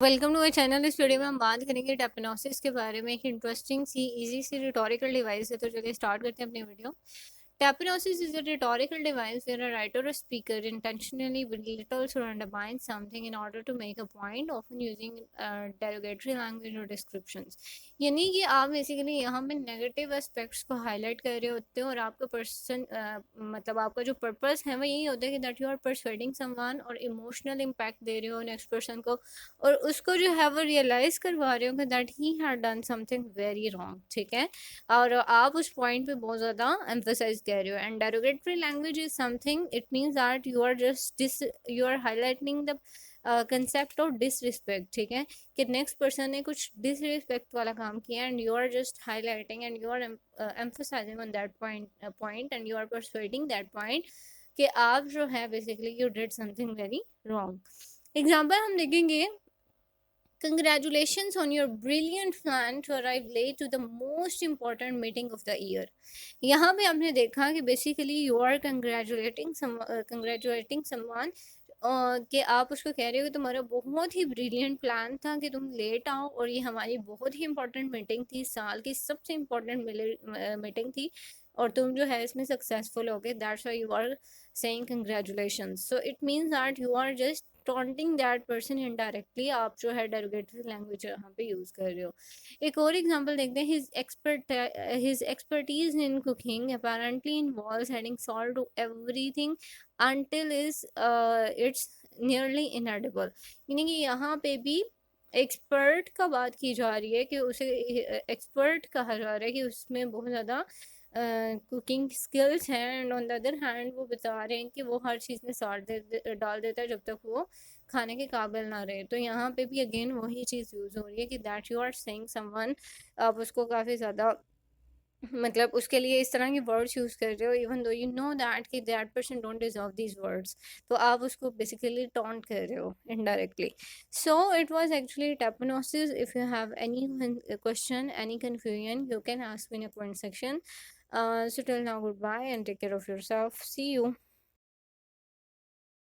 Welcome to my channel. इस video में हम बात करेंगे टैपेनोसिस के बारे में। एक इंटरेस्टिंग सी इजी सी रिटोरिकल डिवाइस है, तो चलिए स्टार्ट करते हैं अपनी video. Tapenosis is a rhetorical device where a writer or speaker intentionally belittles or undermines something in order to make a point, often using derogatory language or descriptions. यानी कि आप basically यहाँ पे नेगेटिव एस्पेक्ट्स को highlight कर रहे होते हो और आपका पर्सन मतलब आपका जो पर्पस है वो यही होता है कि दैट यू आर परsuading समवन और इमोशनल इम्पैक्ट दे रहे हो नेक्स्ट पर्सन को, और उसको जो है वो रियलाइज करवा रहे हो कि that he had done something very wrong. ठीक है, और आप उस पॉइंट पे बहुत ज़्यादा एम्फोसाइज कर रहे हो। And derogatory language is something, it means that you are highlighting the concept of disrespect. ठीक है, कि नेक्स्ट पर्सन ने कुछ डिसरिस्पेक्ट वाला काम किया and you are just highlighting and you are emphasizing on that point and you are persuading that point कि आप जो है basically you did something very wrong. Example हम देखेंगे, Congratulations on your brilliant plan to arrive late to the most important meeting of the year. यहाँ पे आपने देखा कि basically you are congratulating someone कि आप उसको कह रहे हो कि तुम्हारा बहुत ही ब्रिलियंट प्लान था कि तुम लेट आओ और ये हमारी बहुत ही इंपॉर्टेंट मीटिंग थी, साल की सबसे इम्पोर्टेंट मीटिंग थी और तुम जो है इसमें सक्सेसफुल हो गए। That's why you are saying congratulations. So it means that you are just taunting that person indirectly. आप जो है डेरोगेटरी लैंग्वेज यहाँ पे यूज़ कर रहे हो। एक और एग्जांपल देखते हैं। His expertise in cooking apparently involves adding salt to everything until is it's nearly inedible। यानी कि यहाँ पे भी एक्सपर्ट का बात की जा रही है कि उसे एक्सपर्ट कहा जा रहा है कि उसमें बहुत ज़्यादा कुकिंग स्किल्स हैं, and on the other hand वो बता रहे हैं कि वो हर चीज़ में डाल देता है जब तक वो खाने के काबिल ना रहे। तो यहाँ पे भी अगेन वही चीज़ यूज़ हो रही है कि that you are saying someone, आप उसको काफ़ी ज़्यादा मतलब उसके लिए इस तरह के वर्ड्स यूज़ कर रहे हो even though you know that कि that person don't deserve these words. तो आप उसको बेसिकली टॉन्ट कर रहे हो indirectly. So it was actually tapinosis. If you have any question, any confusion, you can ask me in a comment section. So till now, goodbye and take care of yourself. See you.